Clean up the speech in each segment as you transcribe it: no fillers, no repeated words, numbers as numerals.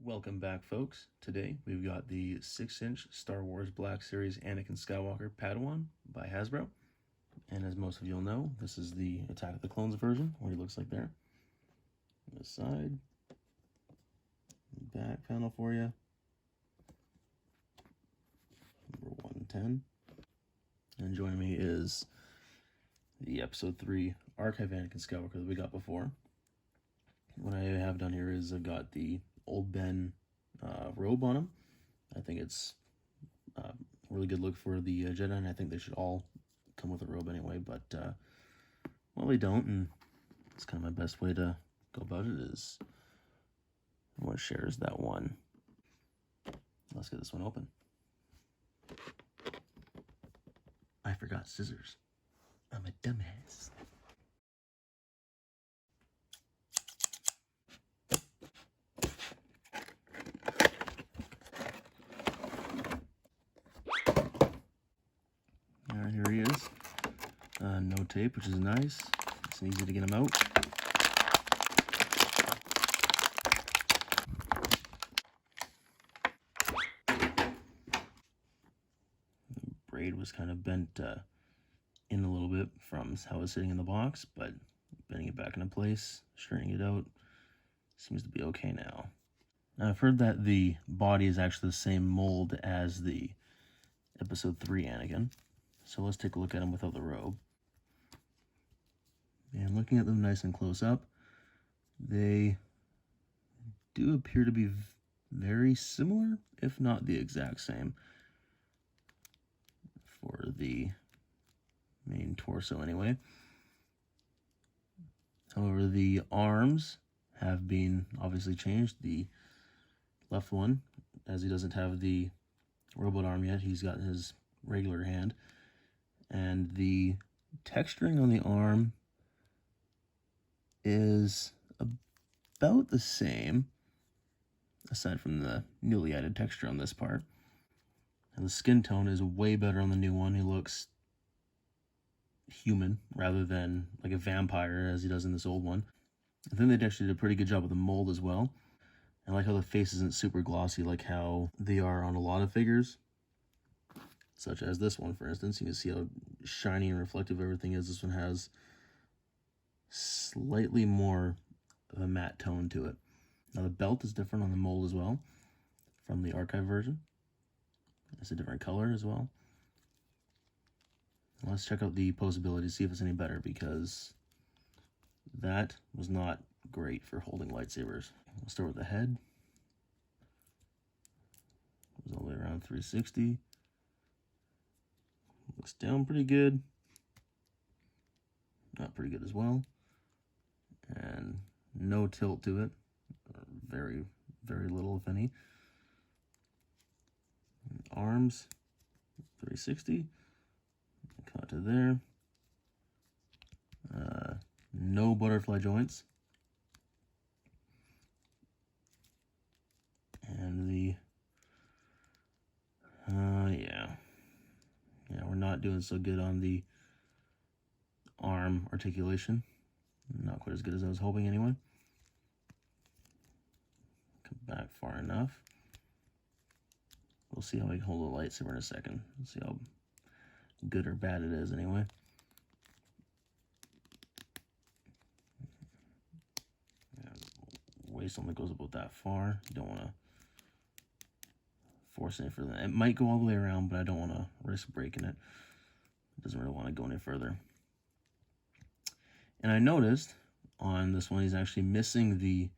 Welcome back, folks. Today we've got the 6-inch Star Wars Black Series Anakin Skywalker Padawan by Hasbro. And as most of you'll know, this is the Attack of the Clones version, what he looks like there. On the side, back panel for you. Number 110. And joining me is the Episode 3 Archive Anakin Skywalker that we got before. What I have done here is I've got the Old Ben robe on him. I think it's a really good look for the Jedi, and I think they should all come with a robe anyway, but well, they don't, and it's kind of my best way to go about it is what shares that one. Let's get this one open. I forgot scissors. I'm a dumbass. Alright, here he is. No tape, which is nice. It's easy to get him out. The braid was kind of bent in a little bit from how it was sitting in the box, but bending it back into place, straightening it out, seems to be okay now. Now, I've heard that the body is actually the same mold as the Episode 3 Anakin. So let's take a look at him without the robe. And looking at them nice and close up, they do appear to be very similar, if not the exact same, for the main torso anyway. However, the arms have been obviously changed. The left one, as he doesn't have the robot arm yet, he's got his regular hand. And the texturing on the arm is about the same, aside from the newly added texture on this part. And the skin tone is way better on the new one. He looks human rather than like a vampire as he does in this old one. I think they actually did a pretty good job with the mold as well. I like how the face isn't super glossy like how they are on a lot of figures, such as this one, for instance. You can see how shiny and reflective everything is. This one has slightly more of a matte tone to it. Now the belt is different on the mold as well from the archive version. It's a different color as well. Let's check out the posability, see if it's any better, because that was not great for holding lightsabers. We'll start with the head. Goes all the way around 360. Looks down pretty good. Not pretty good as well. And no tilt to it. Very, very little, if any. Arms, 360. Cut to there. No butterfly joints. And the yeah, we're not doing so good on the arm articulation. Not quite as good as I was hoping anyway. Come back far enough. We'll see how I can hold a lightsaber in a second. We'll see how good or bad it is anyway. Yeah, waist only goes about that far. You don't want to force any further. It might go all the way around, but I don't want to risk breaking it. It doesn't really want to go any further. And I noticed on this one, he's actually missing the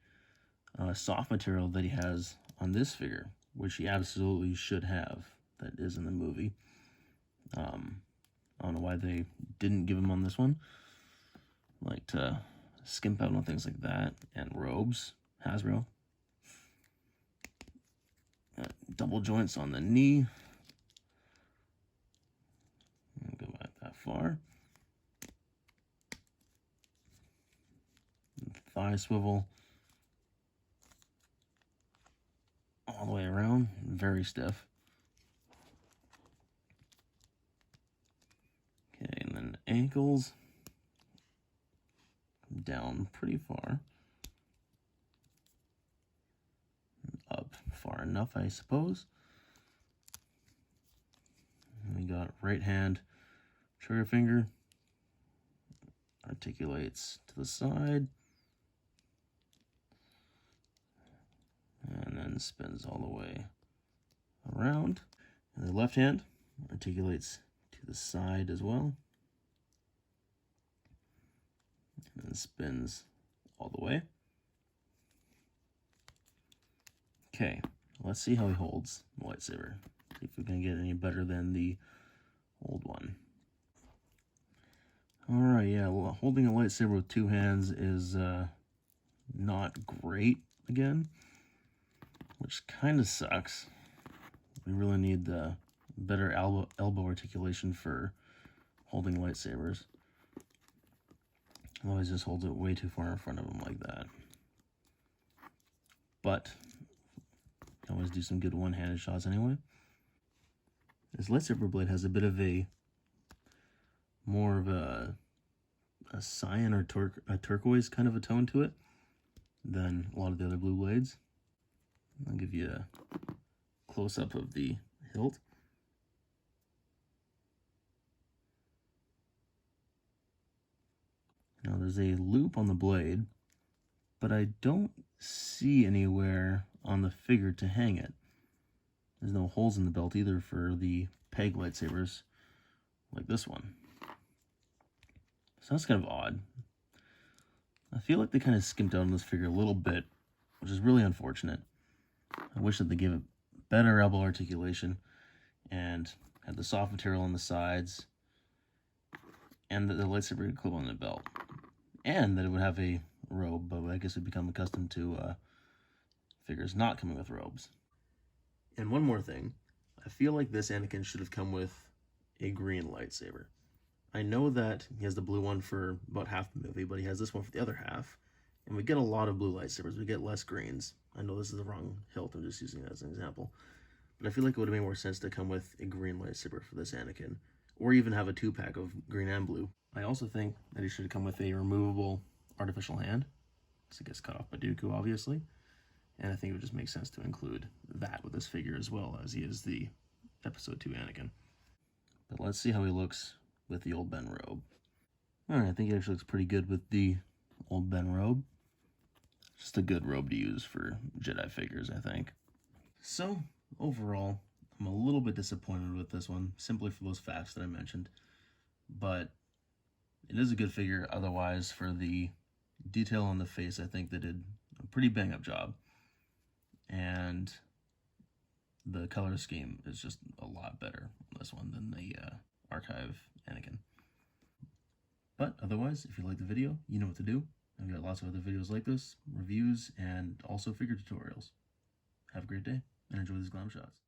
soft material that he has on this figure, which he absolutely should have. That is in the movie. I don't know why they didn't give him on this one. Like to skimp out on things like that. And robes, Hasbro. Double joints on the knee. Go back that far. Thigh swivel. All the way around. Very stiff. Okay, and then ankles. Down pretty far. enough, I suppose. And we got right hand trigger finger, articulates to the side, and then spins all the way around. And the left hand articulates to the side as well, and then spins all the way. Okay, let's see how he holds the lightsaber. See if we can get any better than the old one. Alright, yeah, well, holding a lightsaber with two hands is not great again, which kind of sucks. We really need the better elbow articulation for holding lightsabers. Otherwise, just holds it way too far in front of him like that. But you can always do some good one-handed shots anyway. This lightsaber blade has a bit of a more of a cyan or turquoise kind of a tone to it than a lot of the other blue blades. I'll give you a close-up of the hilt. Now there's a loop on the blade, but I don't see anywhere on the figure to hang it. There's no holes in the belt either for the peg lightsabers like this one. So that's kind of odd. I feel like they kind of skimped out on this figure a little bit, which is really unfortunate. I wish that they gave it better elbow articulation and had the soft material on the sides, and that the lightsaber could clip on the belt, and that it would have a robe, but I guess we've become accustomed to figures not coming with robes. And one more thing, I feel like this Anakin should have come with a green lightsaber. I know that he has the blue one for about half the movie, but he has this one for the other half, and we get a lot of blue lightsabers. We get less greens. I know this is the wrong hilt, I'm just using it as an example. But I feel like it would have made more sense to come with a green lightsaber for this Anakin, or even have a 2-pack of green and blue. I also think that he should have come with a removable artificial hand, because it gets cut off by Dooku, obviously. And I think it would just make sense to include that with this figure as well, as he is the Episode 2 Anakin. But let's see how he looks with the old Ben robe. Alright, I think he actually looks pretty good with the old Ben robe. Just a good robe to use for Jedi figures, I think. So, overall, I'm a little bit disappointed with this one, simply for those facts that I mentioned. But it is a good figure. Otherwise, for the detail on the face, I think they did a pretty bang-up job. And the color scheme is just a lot better on this one than the Archive Anakin. But otherwise, if you like the video, you know what to do. I've got lots of other videos like this, reviews, and also figure tutorials. Have a great day, and enjoy these glam shots.